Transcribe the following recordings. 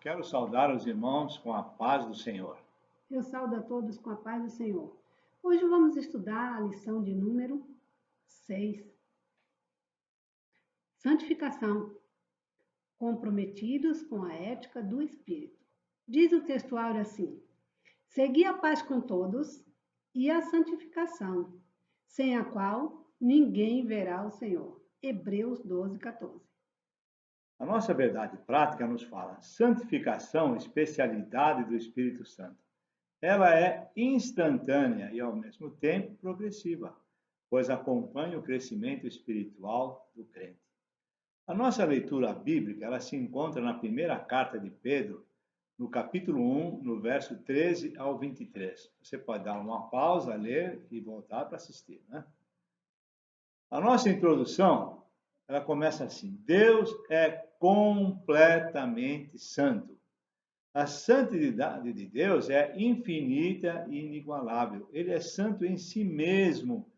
Quero saudar os irmãos com a paz do Senhor. Eu saúdo a todos com a paz do Senhor. Hoje vamos estudar a lição de número 6. Santificação. Comprometidos com a ética do Espírito. Diz o textuário assim: segui a paz com todos e a santificação, sem a qual ninguém verá o Senhor. Hebreus 12, 14. A nossa verdade prática nos fala santificação, especialidade do Espírito Santo. Ela é instantânea e, ao mesmo tempo, progressiva, pois acompanha o crescimento espiritual do crente. A nossa leitura bíblica ela se encontra na primeira carta de Pedro, no capítulo 1, no verso 13 ao 23. Você pode dar uma pausa, ler e voltar para assistir, né? A nossa introdução, ela começa assim: Deus é completamente santo. A santidade de Deus é infinita e inigualável. Ele é santo em si mesmo.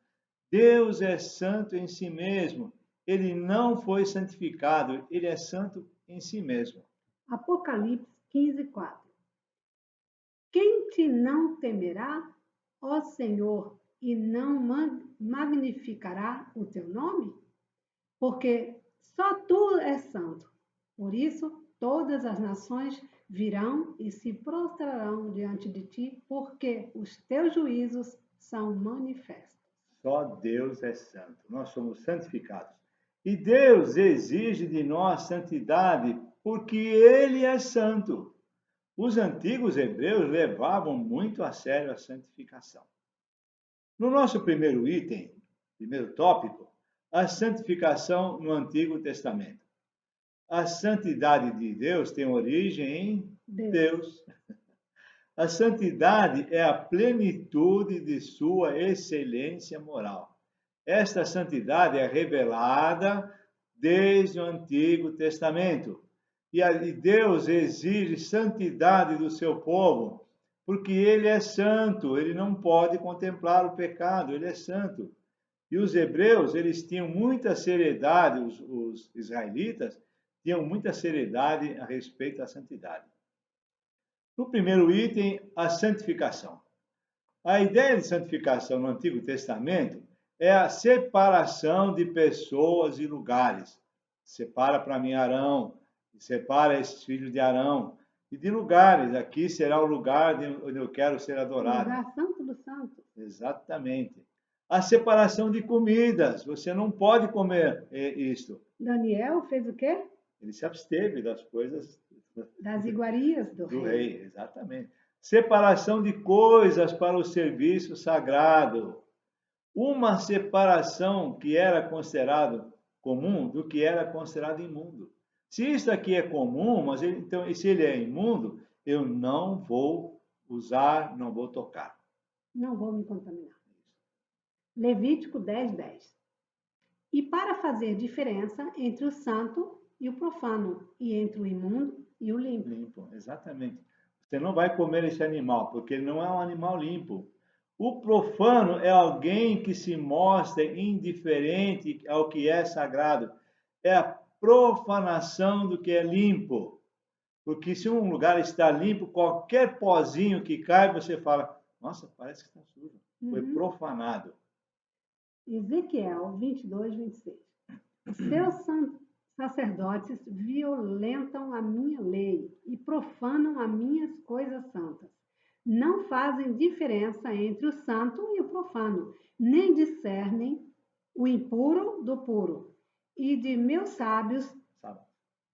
Deus é santo em si mesmo. Ele não foi santificado, ele é santo em si mesmo. Apocalipse 15, 4. Quem te não temerá, ó Senhor, e não magnificará o teu nome? Porque só tu és santo. Por isso, todas as nações virão e se prostrarão diante de ti, porque os teus juízos são manifestos. Só Deus é santo. Nós somos santificados. E Deus exige de nós santidade porque Ele é santo. Os antigos hebreus levavam muito a sério a santificação. No nosso primeiro item, primeiro tópico, a santificação no Antigo Testamento. A santidade de Deus tem origem em Deus. A santidade é a plenitude de sua excelência moral. Esta santidade é revelada desde o Antigo Testamento. E Deus exige santidade do seu povo, porque ele é santo, ele não pode contemplar o pecado, ele é santo. E os hebreus, eles tinham muita seriedade, os israelitas tinham muita seriedade a respeito da santidade. No primeiro item, a santificação. A ideia de santificação no Antigo Testamento é a separação de pessoas e lugares. Separa para mim Arão, separa esses filhos de Arão, e de lugares. Aqui será o lugar onde eu quero ser adorado. O lugar santo do santo. Exatamente. A separação de comidas. Você não pode comer isto. Daniel fez o quê? Ele se absteve das coisas das iguarias do rei. Exatamente. Separação de coisas para o serviço sagrado. Uma separação que era considerado comum do que era considerado imundo. Se isso aqui é comum, mas então se ele é imundo, eu não vou usar, não vou tocar. Não vou me contaminar. Levítico 10, 10. E para fazer diferença entre o santo e o profano, e entre o imundo e o limpo. Limpo, exatamente. Você não vai comer esse animal, porque ele não é um animal limpo. O profano é alguém que se mostra indiferente ao que é sagrado. É a profanação do que é limpo. Porque se um lugar está limpo, qualquer pozinho que cai, você fala, nossa, parece que está sujo. Foi profanado. Ezequiel 22, 26. Seus sacerdotes violentam a minha lei e profanam as minhas coisas santas. Não fazem diferença entre o santo e o profano, nem discernem o impuro do puro. E de meus sábios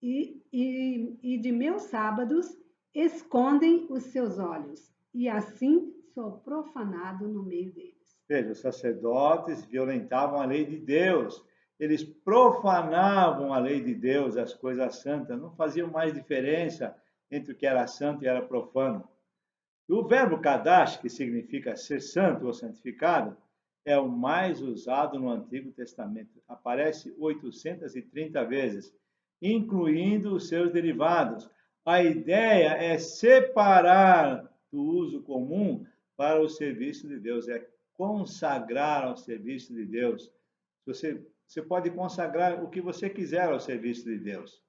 e de meus sábados escondem os seus olhos, e assim sou profanado no meio deles. Veja, os sacerdotes violentavam a lei de Deus, eles profanavam a lei de Deus, as coisas santas, não faziam mais diferença entre o que era santo e era profano. E o verbo kadash, que significa ser santo ou santificado, é o mais usado no Antigo Testamento. Aparece 830 vezes, incluindo os seus derivados. A ideia é separar do uso comum para o serviço de Deus, é consagrar ao serviço de Deus. Você pode consagrar o que você quiser ao serviço de Deus.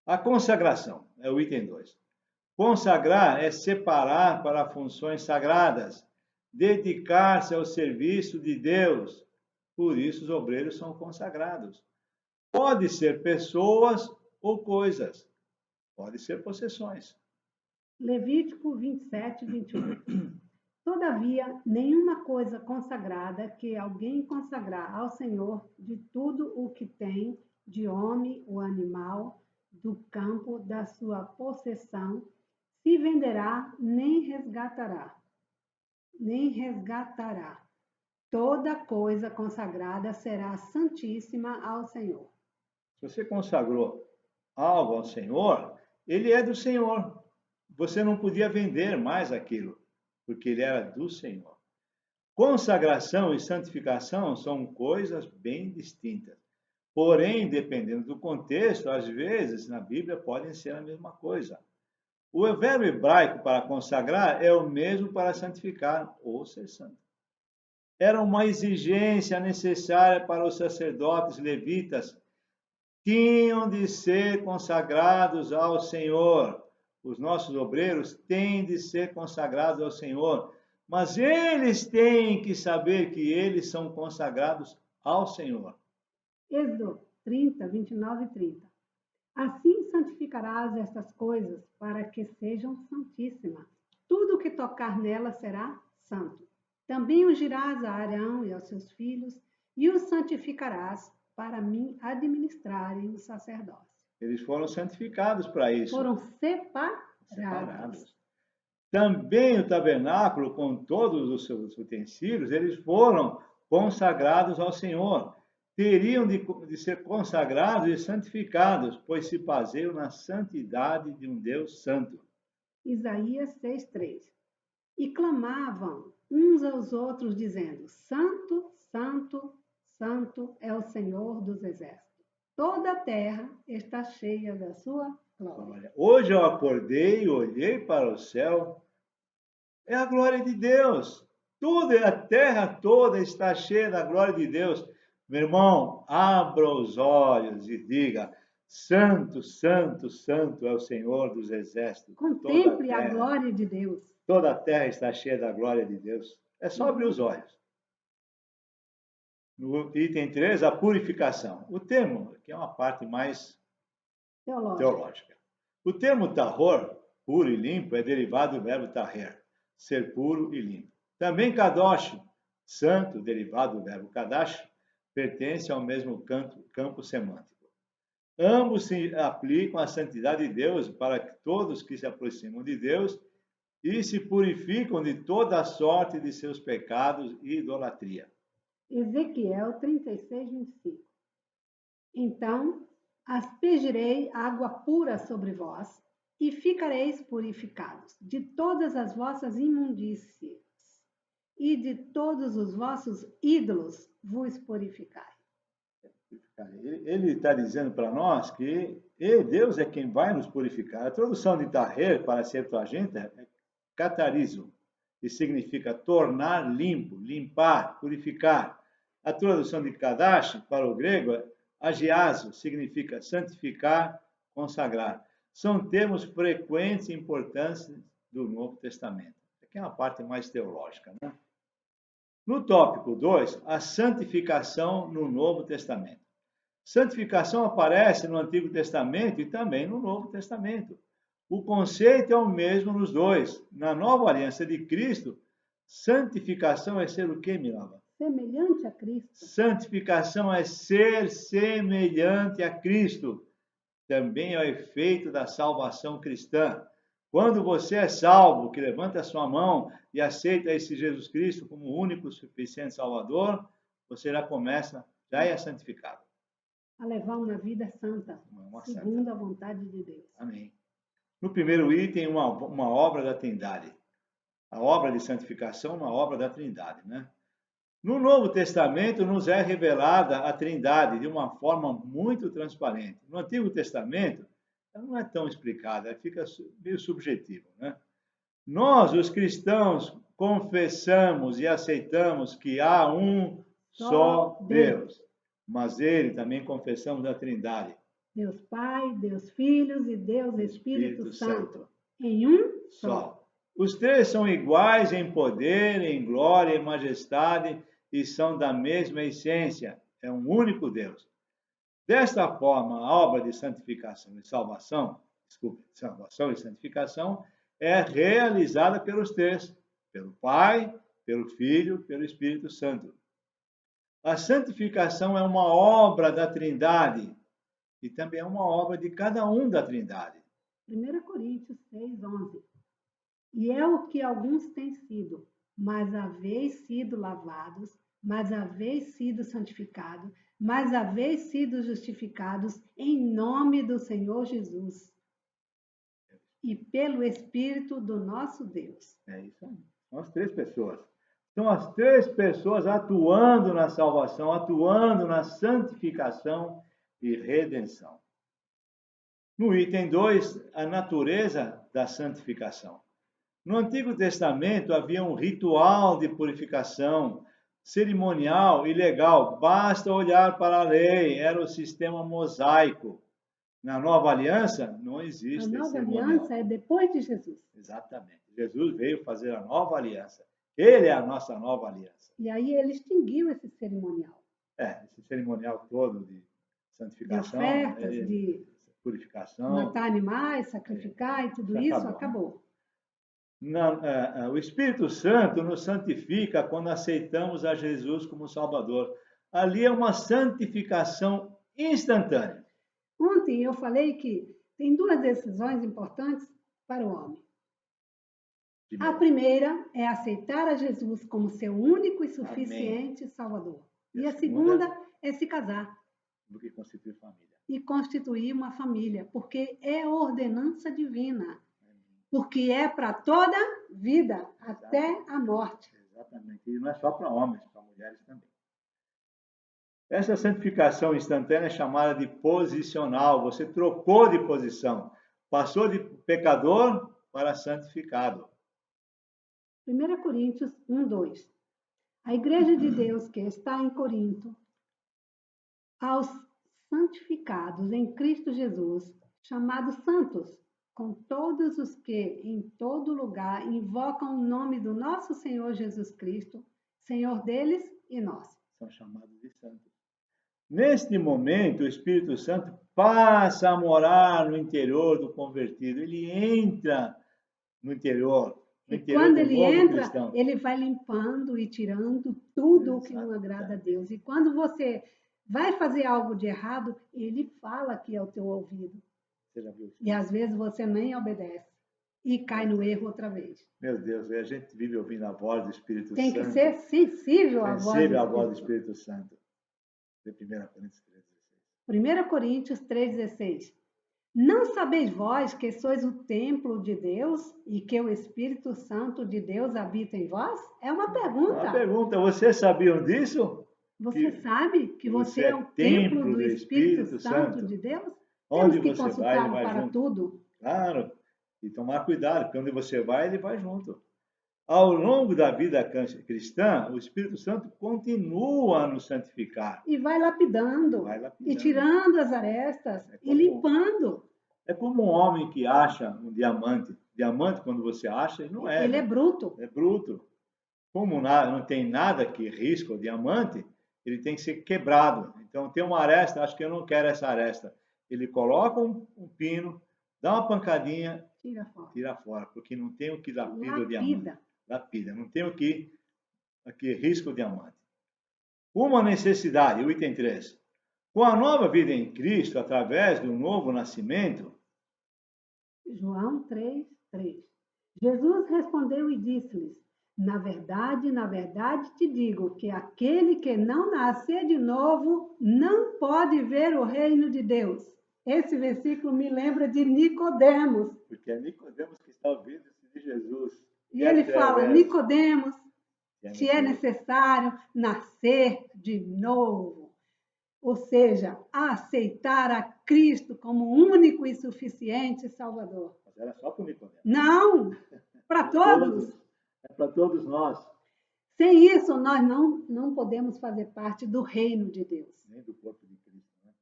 A consagração é o item 2. Consagrar é separar para funções sagradas, dedicar-se ao serviço de Deus. Por isso os obreiros são consagrados. Pode ser pessoas ou coisas, pode ser possessões. Levítico 27, 28. Todavia, nenhuma coisa consagrada que alguém consagrar ao Senhor de tudo o que tem, de homem ou animal, do campo, da sua possessão, se venderá, nem resgatará. Nem resgatará. Toda coisa consagrada será santíssima ao Senhor. Se você consagrou algo ao Senhor, ele é do Senhor. Você não podia vender mais aquilo, porque ele era do Senhor. Consagração e santificação são coisas bem distintas. Porém, dependendo do contexto, às vezes na Bíblia podem ser a mesma coisa. O verbo hebraico para consagrar é o mesmo para santificar ou ser santo. Era uma exigência necessária para os sacerdotes levitas. Tinham de ser consagrados ao Senhor. Os nossos obreiros têm de ser consagrados ao Senhor. Mas eles têm que saber que eles são consagrados ao Senhor. Êxodo 30, 29 e 30. Assim santificarás estas coisas, para que sejam santíssimas. Tudo que tocar nelas será santo. Também ungirás a Arão e aos seus filhos, e os santificarás para mim administrarem o sacerdócio. Eles foram santificados para isso. Foram separados. Também o tabernáculo, com todos os seus utensílios, eles foram consagrados ao Senhor. Teriam de ser consagrados e santificados, pois se baseiam na santidade de um Deus santo. Isaías 6:3. E clamavam uns aos outros, dizendo: Santo, Santo, Santo é o Senhor dos exércitos. Toda a terra está cheia da sua glória. Hoje eu acordei e olhei para o céu. É a glória de Deus. Tudo, a terra toda está cheia da glória de Deus. Meu irmão, abra os olhos e diga: Santo, Santo, Santo é o Senhor dos exércitos. Contemple a glória de Deus. Toda a terra está cheia da glória de Deus. É só abrir os olhos. No item 3, a purificação. O termo, que é uma parte mais teológica. O termo tahor, puro e limpo, é derivado do verbo taher, ser puro e limpo. Também kadosh, santo, derivado do verbo kadash, pertence ao mesmo campo semântico. Ambos se aplicam à santidade de Deus para que todos que se aproximam de Deus e se purificam de toda a sorte de seus pecados e idolatria. Ezequiel 36, 25. Então aspergirei água pura sobre vós, e ficareis purificados de todas as vossas imundícias, e de todos os vossos ídolos vos purificai. Ele está dizendo para nós que Deus é quem vai nos purificar. A tradução de taher para Septuaginta é catarizo, que significa tornar limpo, limpar, purificar. A tradução de kadash para o grego é agiazo, significa santificar, consagrar. São termos frequentes e importantes do Novo Testamento. Aqui é uma parte mais teológica, né? No tópico 2, a santificação no Novo Testamento. Santificação aparece no Antigo Testamento e também no Novo Testamento. O conceito é o mesmo nos dois. Na nova aliança de Cristo, santificação é ser o quê, Milava? Semelhante a Cristo. Santificação é ser semelhante a Cristo. Também é o efeito da salvação cristã. Quando você é salvo, que levanta a sua mão e aceita esse Jesus Cristo como o único suficiente Salvador, você já é santificado. A levar uma vida santa, segundo a vontade de Deus. Amém. No primeiro item, uma obra da Trindade. A obra de santificação é uma obra da Trindade, né? No Novo Testamento nos é revelada a Trindade de uma forma muito transparente. No Antigo Testamento, ela não é tão explicada, ela fica meio subjetiva, né? Nós, os cristãos, confessamos e aceitamos que há um só Deus, mas ele também confessamos a Trindade. Deus Pai, Deus Filho e Deus Espírito Santo, em um só. Os três são iguais em poder, em glória e majestade e são da mesma essência. É um único Deus. Desta forma, a obra de santificação e salvação e santificação é realizada pelos três, pelo Pai, pelo Filho, pelo Espírito Santo. A santificação é uma obra da Trindade e também é uma obra de cada um da Trindade. 1 Coríntios 6:11. E é o que alguns têm sido, mas haveis sido lavados, mas haveis sido santificados, mas haveis sido justificados em nome do Senhor Jesus e pelo Espírito do nosso Deus. É isso aí. São as três pessoas. São as três pessoas atuando na salvação, atuando na santificação e redenção. No item 2, a natureza da santificação. No Antigo Testamento havia um ritual de purificação, cerimonial e legal. Basta olhar para a lei, era o sistema mosaico. Na Nova Aliança, não existe A nova cerimonial. aliança é depois de Jesus. Exatamente. Jesus veio fazer a nova aliança. Ele é a nossa nova aliança. E aí ele extinguiu esse cerimonial. Esse cerimonial todo de santificação, de ofertas, de purificação. Matar animais, sacrificar e tudo isso acabou. O Espírito Santo nos santifica quando aceitamos a Jesus como Salvador. Ali é uma santificação instantânea. Ontem eu falei que tem duas decisões importantes para o homem. A primeira é aceitar a Jesus como seu único e suficiente Salvador. E a segunda é se casar. Do que constituir família. E constituir uma família, porque é ordenança divina. Porque é para toda vida, até a morte. Exatamente. E não é só para homens, para mulheres também. Essa santificação instantânea é chamada de posicional. Você trocou de posição. Passou de pecador para santificado. 1 Coríntios 1:2. A igreja de Deus que está em Corinto, aos santificados em Cristo Jesus, chamados santos, com todos os que em todo lugar invocam o nome do nosso Senhor Jesus Cristo, Senhor deles e nosso. São chamados de santos. Neste momento, o Espírito Santo passa a morar no interior do convertido. Ele entra no interior. E quando ele entra, ele vai limpando e tirando tudo o que não agrada a Deus. E quando você vai fazer algo de errado, ele fala aqui ao teu ouvido. Você já viu isso? E às vezes você nem obedece e cai no erro outra vez. Meu Deus, a gente vive ouvindo a voz do Espírito Santo. Tem que ser sensível à voz do Espírito Santo. De 1 Coríntios 3,16. 1 Coríntios 3,16. Não sabeis vós que sois o templo de Deus e que o Espírito Santo de Deus habita em vós? É uma pergunta. Uma pergunta. Vocês sabiam disso? Você sabe que você é o templo do Espírito Santo de Deus? Onde Temos que você vai, ele vai para junto. tudo. Claro. E tomar cuidado, porque onde você vai, ele vai junto. Ao longo da vida cristã, o Espírito Santo continua a nos santificar. E vai lapidando. E tirando as arestas. E limpando. É como um homem que acha um diamante. Diamante, quando você acha, ele não é. Ele é bruto. É bruto. Como não tem nada que risca o diamante, ele tem que ser quebrado. Então, tem uma aresta, acho que eu não quero essa aresta. Ele coloca um pino, dá uma pancadinha, tira fora, porque não tem o que lapida o diamante. Lapida, não tem o que risca o diamante. Uma necessidade, o item 3. Com a nova vida em Cristo, através do novo nascimento. João 3:3. Jesus respondeu e disse-lhes: na verdade, te digo que aquele que não nascer de novo não pode ver o reino de Deus. Esse versículo me lembra de Nicodemos. Porque é Nicodemos que está ouvindo de Jesus. E ele fala, Nicodemos, se é necessário nascer de novo. Ou seja, aceitar a Cristo como único e suficiente Salvador. Mas era só para o Nicodemos. Não, para todos. É para todos nós. Sem isso, nós não podemos fazer parte do reino de Deus. Nem do corpo de Cristo. Né?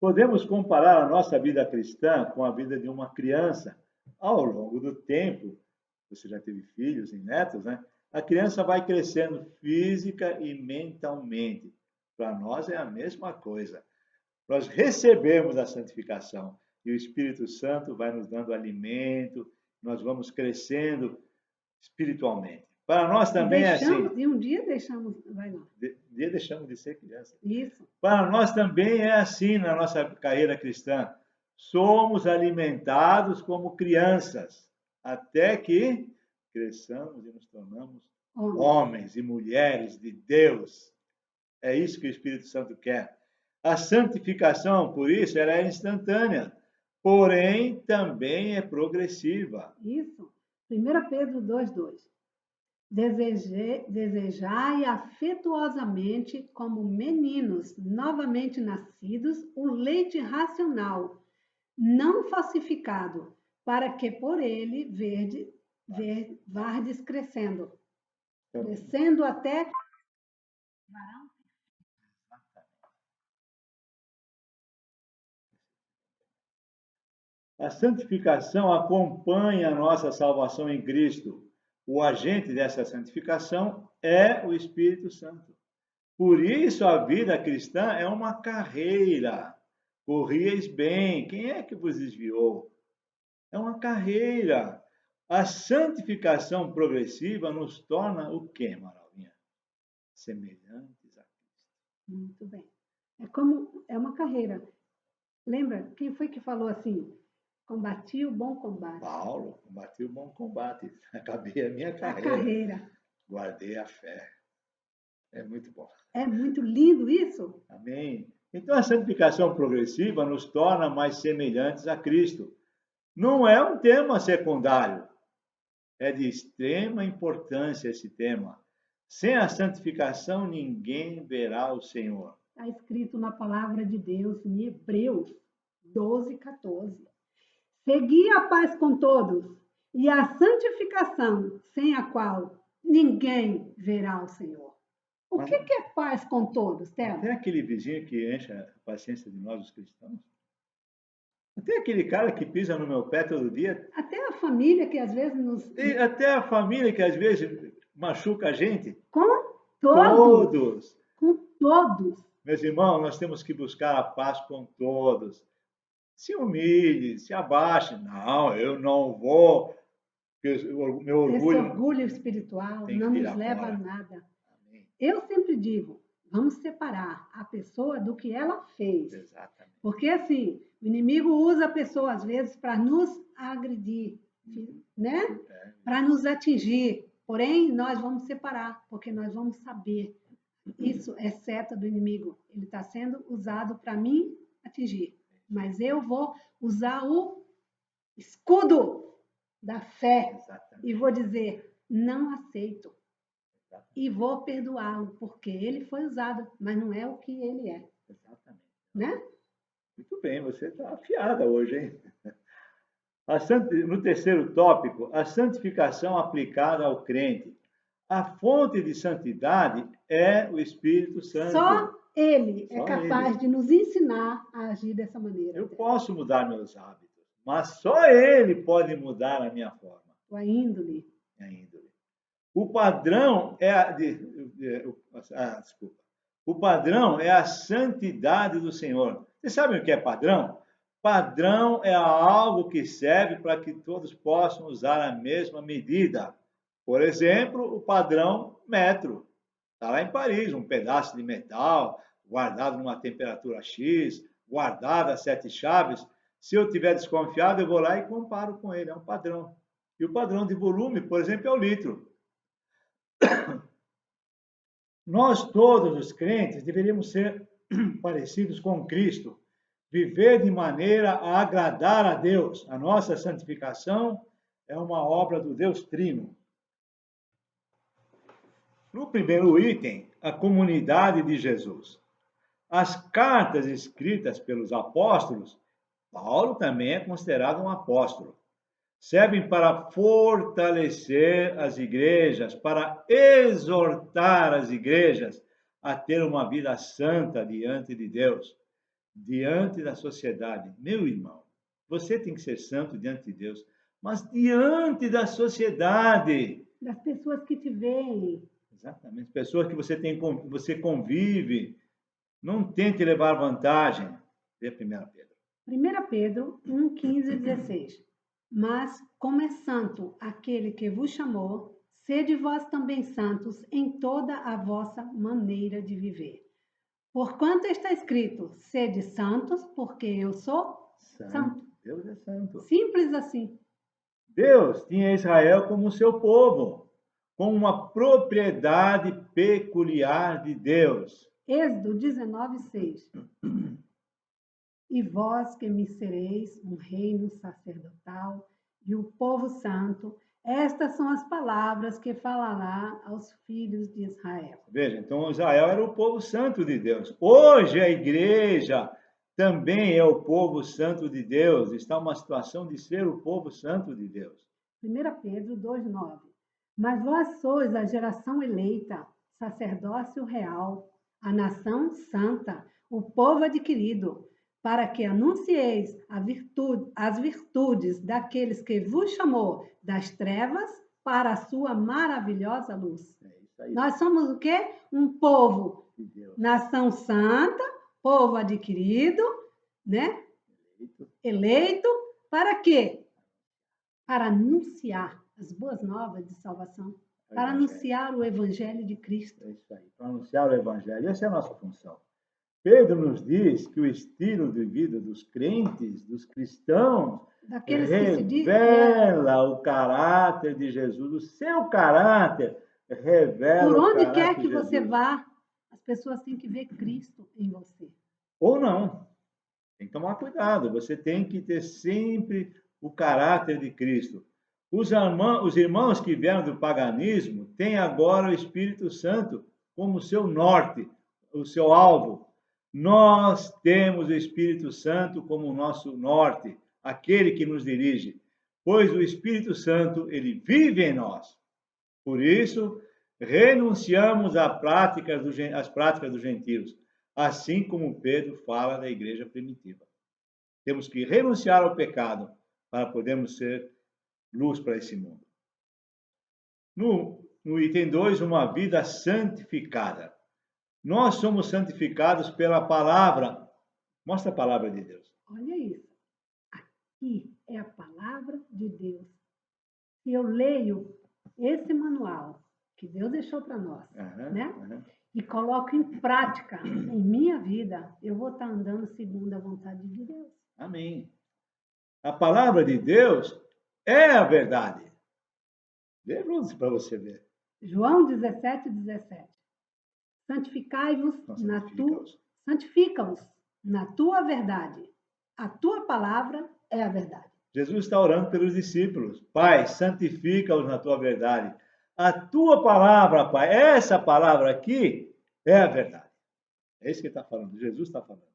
Podemos comparar a nossa vida cristã com a vida de uma criança. Ao longo do tempo, você já teve filhos e netos, né? A criança vai crescendo física e mentalmente. Para nós é a mesma coisa. Nós recebemos a santificação e o Espírito Santo vai nos dando alimento, nós vamos crescendo espiritualmente. Para nós também é assim. E um dia deixamos, vai lá. Dia deixamos de ser criança. Isso. Para nós também é assim na nossa carreira cristã. Somos alimentados como crianças, até que cresçamos e nos tornamos homens e mulheres de Deus. É isso que o Espírito Santo quer. A santificação, por isso, ela é instantânea, porém também é progressiva. Isso. 1 Pedro 2:2. Desejai afetuosamente, como meninos novamente nascidos, o leite racional, não falsificado, para que por ele vardes crescendo até varão. A santificação acompanha a nossa salvação em Cristo. O agente dessa santificação é o Espírito Santo. Por isso a vida cristã é uma carreira. Corrieis bem. Quem é que vos desviou? É uma carreira. A santificação progressiva nos torna o quê, Maralvinha? Semelhantes a Cristo. Muito bem. É uma carreira. Lembra? Quem foi que falou assim? Combati o bom combate. Paulo, combati o bom combate. Acabei a minha carreira. A carreira. Guardei a fé. É muito bom. É muito lindo isso. Amém. Então a santificação progressiva nos torna mais semelhantes a Cristo. Não é um tema secundário. É de extrema importância esse tema. Sem a santificação, ninguém verá o Senhor. Está escrito na palavra de Deus em Hebreus 12:14. Segui a paz com todos e a santificação, sem a qual ninguém verá o Senhor. O que é paz com todos, Théo? Até aquele vizinho que enche a paciência de nós, os cristãos. Até aquele cara que pisa no meu pé todo dia. Até a família que às vezes nos... E até a família que às vezes machuca a gente. Com todos. Com todos. Meus irmãos, nós temos que buscar a paz com todos. Se humilhe, se abaixe. Não, eu não vou. O meu orgulho. Esse orgulho espiritual não nos leva a nada. Amém. Eu sempre digo, vamos separar a pessoa do que ela fez. Exatamente. Porque assim, o inimigo usa a pessoa às vezes para nos agredir, né? Para nos atingir. Porém, nós vamos separar, porque nós vamos saber. Isso é seta do inimigo. Ele está sendo usado para me atingir. Mas eu vou usar o escudo da fé. Exatamente. E vou dizer, não aceito. Exatamente. E vou perdoá-lo, porque ele foi usado, mas não é o que ele é. Exatamente. Né? Muito bem, você está afiada hoje, hein? No terceiro tópico, a santificação aplicada ao crente. A fonte de santidade é o Espírito Santo. Só ele é capaz de nos ensinar a agir dessa maneira. Eu posso mudar meus hábitos, mas só ele pode mudar a minha forma. A índole. A índole. O padrão é O padrão é a santidade do Senhor. Vocês sabem o que é padrão? Padrão é algo que serve para que todos possam usar a mesma medida. Por exemplo, o padrão metro. Está lá em Paris, um pedaço de metal guardado numa temperatura X, guardado a 7 chaves. Se eu estiver desconfiado, eu vou lá e comparo com ele. É um padrão. E o padrão de volume, por exemplo, é o litro. Nós, todos os crentes, deveríamos ser parecidos com Cristo, viver de maneira a agradar a Deus. A nossa santificação é uma obra do Deus Trino. No primeiro item, a comunidade de Jesus. As cartas escritas pelos apóstolos, Paulo também é considerado um apóstolo. Servem para fortalecer as igrejas, para exortar as igrejas a ter uma vida santa diante de Deus. diante da sociedade. Meu irmão, você tem que ser santo diante de Deus, mas diante da sociedade. Das pessoas que te veem. Exatamente. Pessoas que você convive. Não tente levar vantagem. Lê 1 Pedro. 1 Pedro 1, 15 e 16. Mas, como é santo aquele que vos chamou, sede vós também santos em toda a vossa maneira de viver. Porquanto está escrito, sede santos, porque eu sou santo. Deus é santo. Simples assim. Deus tinha Israel como seu povo, como uma propriedade peculiar de Deus. Êxodo 19, 6. E vós que me sereis um reino sacerdotal e o povo santo, estas são as palavras que falará aos filhos de Israel. Veja, então Israel era o povo santo de Deus. Hoje a igreja também é o povo santo de Deus. Está uma situação de ser o povo santo de Deus. 1 Pedro 2,9. Mas vós sois a geração eleita, sacerdócio real, a nação santa, o povo adquirido, para que anuncieis as virtudes daqueles que vos chamou das trevas para a sua maravilhosa luz. É isso aí. Nós somos o quê? Um povo, De Deus. nação santa, povo adquirido, né? Eleito, para quê? Para anunciar as boas novas de salvação, para anunciar o evangelho de Cristo. É isso aí, para anunciar o evangelho. Essa é a nossa função. Pedro nos diz que o estilo de vida dos crentes, dos cristãos, Daqueles que se dizem revela o caráter de Jesus. O seu caráter revela por o onde caráter quer que de você Jesus. vá, as pessoas têm que ver Cristo em você. Ou não. Tem que tomar cuidado. Você tem que ter sempre o caráter de Cristo. Os irmãos que vieram do paganismo têm agora o Espírito Santo como seu norte, o seu alvo. Nós temos o Espírito Santo como nosso norte, aquele que nos dirige, pois o Espírito Santo, ele vive em nós. Por isso, renunciamos às práticas dos gentios, assim como Pedro fala da igreja primitiva. Temos que renunciar ao pecado para podermos ser luz para esse mundo. No item 2, uma vida santificada. Nós somos santificados pela palavra. Mostra a palavra de Deus. Olha isso. Aqui é a palavra de Deus. Se eu leio esse manual que Deus deixou para nós, né? E coloco em prática em minha vida, eu vou estar andando segundo a vontade de Deus. Amém. A palavra de Deus é a verdade. Dê luz para você ver. João 17, 17. Santifica-os na tua verdade. A tua palavra é a verdade. Jesus está orando pelos discípulos. Pai, santifica-os na tua verdade. A tua palavra, Pai, essa palavra aqui é a verdade. É isso que ele está falando, Jesus está falando.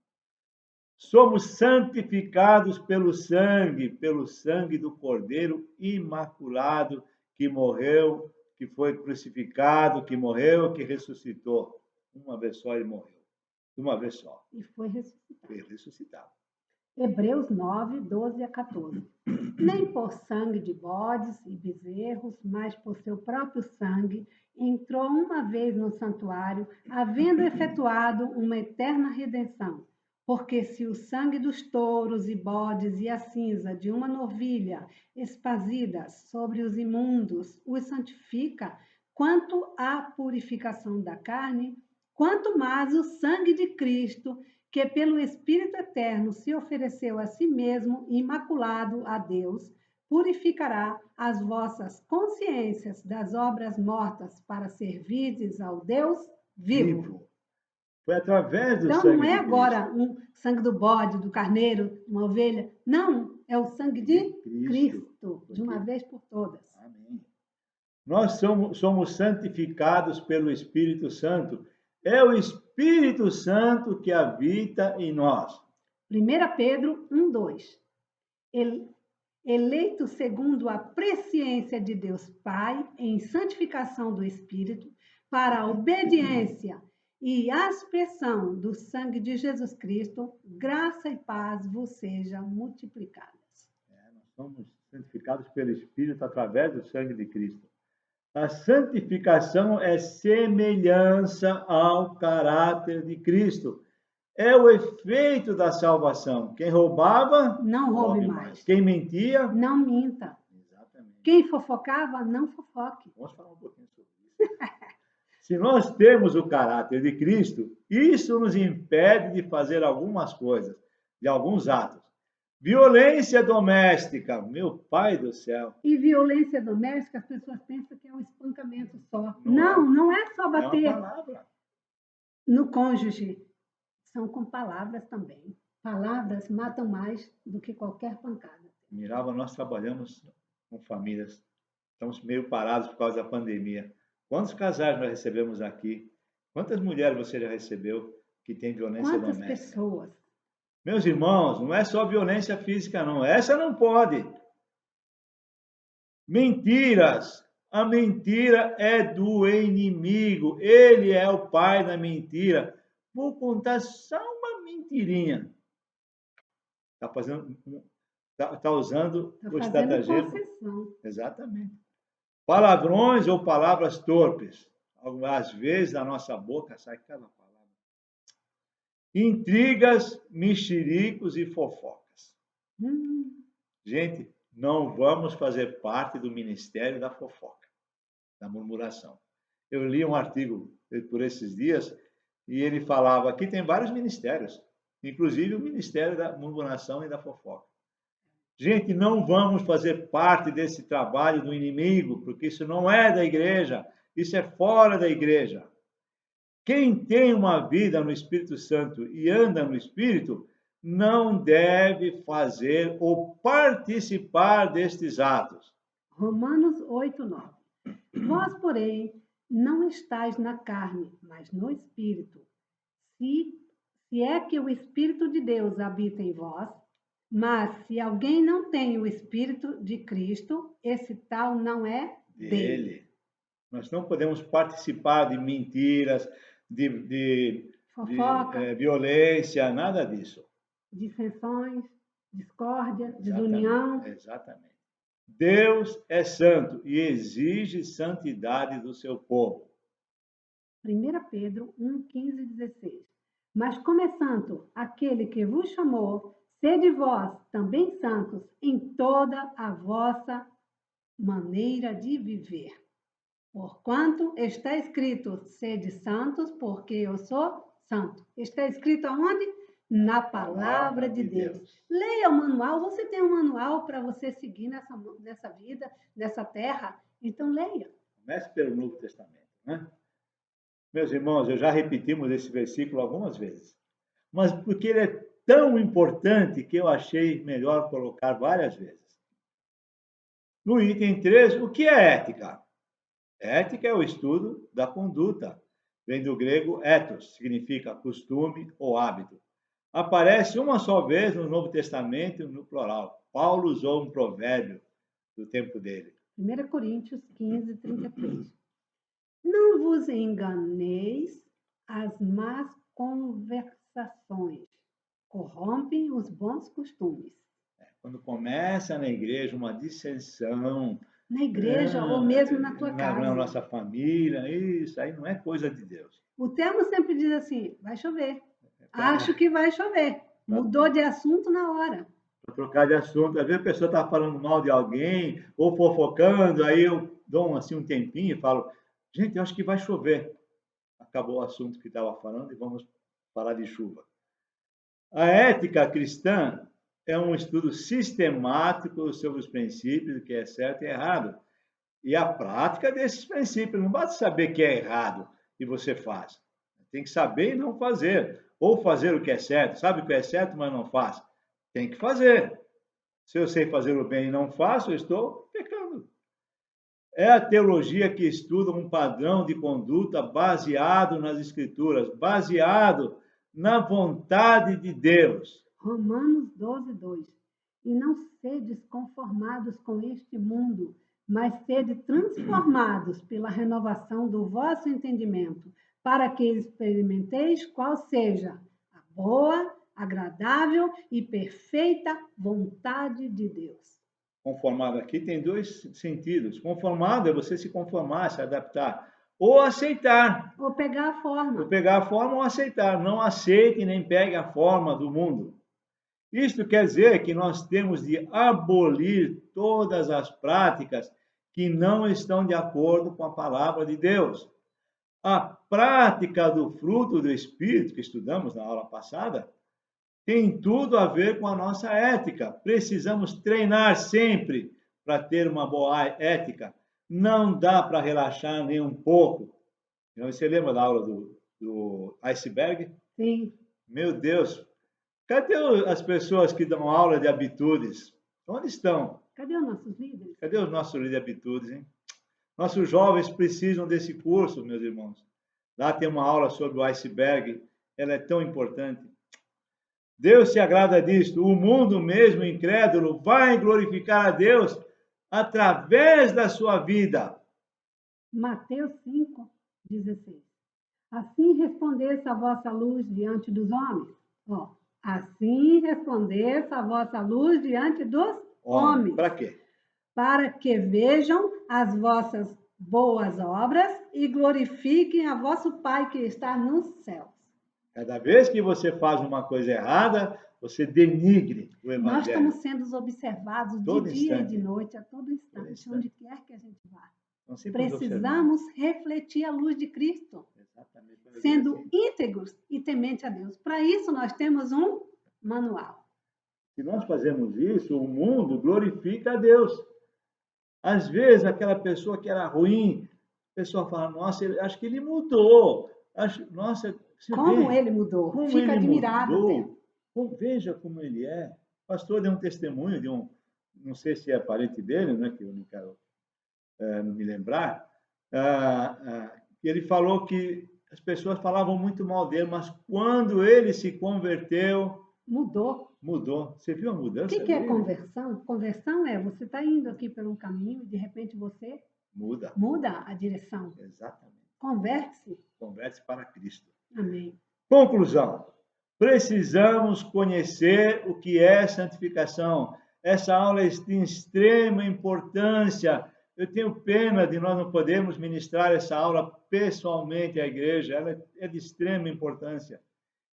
Somos santificados pelo sangue do Cordeiro imaculado que morreu, que foi crucificado, que morreu, que ressuscitou. Uma vez só ele morreu. Uma vez só. E foi ressuscitado. Foi ressuscitado. Hebreus 9, 12 a 14. Nem por sangue de bodes e bezerros, mas por seu próprio sangue, entrou uma vez no santuário, havendo efetuado uma eterna redenção. Porque se o sangue dos touros e bodes e a cinza de uma novilha espazida sobre os imundos os santifica, quanto à purificação da carne, quanto mais o sangue de Cristo, que pelo Espírito Eterno se ofereceu a si mesmo imaculado a Deus, purificará as vossas consciências das obras mortas para servirdes ao Deus vivo. Foi através do então, sangue não é de agora Cristo. um sangue do bode, do carneiro, uma ovelha. Não, é o sangue de Cristo, de uma vez por todas. Amém. Nós somos santificados pelo Espírito Santo. É o Espírito Santo que habita em nós. 1 Pedro 1, 2. Eleito segundo a presciência de Deus Pai, em santificação do Espírito, para a obediência e aspersão do sangue de Jesus Cristo, graça e paz vos sejam multiplicadas. Nós somos santificados pelo Espírito através do sangue de Cristo. A santificação é semelhança ao caráter de Cristo. É o efeito da salvação. Quem roubava, Não roube mais. Quem mentia, não minta. Exatamente. Quem fofocava, não fofoque. Vamos falar um pouquinho sobre isso. Se nós temos o caráter de Cristo, isso nos impede de fazer algumas coisas, de alguns atos. Violência doméstica, meu pai do céu. E violência doméstica, as pessoas pensam que é um espancamento só. Não é só bater. É uma palavra. No cônjuge. São com palavras também. Palavras matam mais do que qualquer pancada. Mirava, nós trabalhamos com famílias. Estamos meio parados por causa da pandemia. Quantos casais nós recebemos aqui? Quantas mulheres você já recebeu que tem violência doméstica? Quantas pessoas? Meus irmãos, não é só violência física, não. Essa não pode. Mentiras. A mentira é do inimigo. Ele é o pai da mentira. Vou contar só uma mentirinha. Está usando o estratagema. Exatamente. Palavrões ou palavras torpes. Às vezes, da nossa boca sai cada palavra. Intrigas, mexericos e fofocas. Gente, não vamos fazer parte do ministério da fofoca, da murmuração. Eu li um artigo por esses dias e ele falava que tem vários ministérios, inclusive o ministério da murmuração e da fofoca. Gente, não vamos fazer parte desse trabalho do inimigo, porque isso não é da igreja, isso é fora da igreja. Quem tem uma vida no Espírito Santo e anda no Espírito, não deve fazer ou participar destes atos. Romanos 8:9. Vós, porém, não estáis na carne, mas no Espírito. Se é que o Espírito de Deus habita em vós, mas se alguém não tem o Espírito de Cristo, esse tal não é dele. Nós não podemos participar de mentiras, de fofoca, violência, nada disso. Dissensões, discórdia, desunião. Exatamente. Deus é santo e exige santidade do seu povo. 1 Pedro 1:15 e 16. Mas como é santo aquele que vos chamou, sede vós também santos em toda a vossa maneira de viver. Porquanto está escrito, sede santos, porque eu sou santo. Está escrito aonde? Na palavra de Deus. Leia o manual. Você tem um manual para você seguir nessa vida, nessa terra? Então leia. Comece pelo Novo Testamento, né? Meus irmãos, eu já repetimos esse versículo algumas vezes, mas porque ele é tão importante que eu achei melhor colocar várias vezes. No item 3, o que é ética? Ética é o estudo da conduta. Vem do grego ethos, significa costume ou hábito. Aparece uma só vez no Novo Testamento, no plural. Paulo usou um provérbio do tempo dele. 1 Coríntios 15:33. Não vos enganeis, as más conversações corrompem os bons costumes. Quando começa na igreja uma dissensão, na igreja ou mesmo na tua casa, na nossa família, isso aí não é coisa de Deus. O termo sempre diz assim, vai chover. Acho que vai chover. Mudou de assunto na hora. Para trocar de assunto, às vezes a pessoa está falando mal de alguém ou fofocando, aí eu dou assim um tempinho e falo, gente, eu acho que vai chover. Acabou o assunto que estava falando e vamos falar de chuva. A ética cristã é um estudo sistemático sobre os princípios, o que é certo e errado. E a prática desses princípios. Não basta saber que é errado e você faz. Tem que saber e não fazer. Ou fazer o que é certo. Sabe o que é certo, mas não faz. Tem que fazer. Se eu sei fazer o bem e não faço, eu estou pecando. É a teologia que estuda um padrão de conduta baseado nas Escrituras, baseado na vontade de Deus. Romanos 12:2. E não sedes conformados com este mundo, mas sede transformados pela renovação do vosso entendimento, para que experimenteis qual seja a boa, agradável e perfeita vontade de Deus. Conformado aqui tem dois sentidos. Conformado é você se conformar, se adaptar. Ou aceitar. Ou pegar a forma. Ou pegar a forma ou aceitar. Não aceite nem pegue a forma do mundo. Isto quer dizer que nós temos de abolir todas as práticas que não estão de acordo com a palavra de Deus. A prática do fruto do Espírito, que estudamos na aula passada, tem tudo a ver com a nossa ética. Precisamos treinar sempre para ter uma boa ética. Não dá para relaxar nem um pouco. Você lembra da aula do iceberg? Sim. Meu Deus, cadê as pessoas que dão aula de habitudes? Onde estão? Cadê os nossos líderes? Cadê os nossos líderes de habitudes, hein? Nossos jovens precisam desse curso, meus irmãos. Lá tem uma aula sobre o iceberg. Ela é tão importante. Deus se agrada disto. O mundo mesmo incrédulo vai glorificar a Deus através da sua vida. Mateus 5:16. Assim resplandeça a vossa luz diante dos homens. Assim resplandeça a vossa luz diante dos homens. Para quê? Para que vejam as vossas boas obras e glorifiquem a vosso Pai que está nos céus. Cada vez que você faz uma coisa errada, você denigre o Evangelho. Nós estamos sendo observados todo de dia instante. e de noite, a todo instante, onde quer que a gente vá. Precisamos Precisamos refletir a luz de Cristo, sendo íntegros e temente a Deus. Para isso, nós temos um manual. Se nós fazemos isso, o mundo glorifica a Deus. Às vezes, aquela pessoa que era ruim, a pessoa fala, nossa, acho que ele mudou. Nossa, como ele mudou? Como Fica ele admirado. mudou. Veja como ele é. O pastor deu um testemunho de não sei se é parente dele, né, que eu não quero não me lembrar, ele falou que as pessoas falavam muito mal dele, mas quando ele se converteu... Mudou. Você viu a mudança? O que é conversão? Conversão é você está indo aqui por um caminho e de repente você muda a direção. Exatamente. Converte-se. Converte-se para Cristo. Amém. Conclusão. Precisamos conhecer o que é santificação. Essa aula é de extrema importância. Eu tenho pena de nós não podermos ministrar essa aula pessoalmente à igreja. Ela é de extrema importância.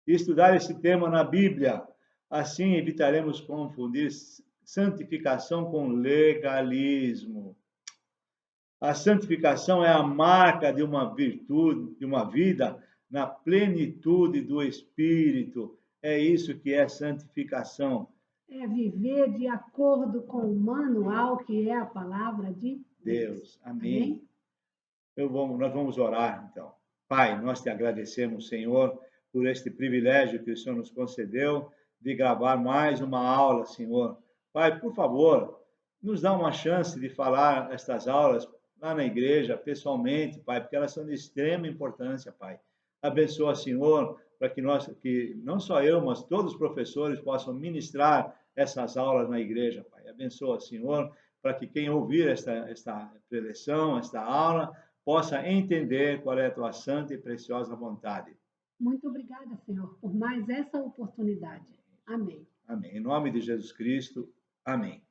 Estudar esse tema na Bíblia. Assim evitaremos confundir santificação com legalismo. A santificação é a marca de uma virtude, de uma vida na plenitude do Espírito. É isso que é santificação. É viver de acordo com o manual que é a palavra de Deus. Amém? Nós vamos orar, então. Pai, nós te agradecemos, Senhor, por este privilégio que o Senhor nos concedeu de gravar mais uma aula, Senhor. Pai, por favor, nos dá uma chance de falar estas aulas lá na igreja, pessoalmente, Pai, porque elas são de extrema importância, Pai. Abençoa, Senhor, para que não só eu, mas todos os professores possam ministrar essas aulas na igreja, Pai. Abençoa, Senhor, para que quem ouvir esta preleção, esta aula, possa entender qual é a tua santa e preciosa vontade. Muito obrigada, Senhor, por mais essa oportunidade. Amém. Amém. Em nome de Jesus Cristo, amém.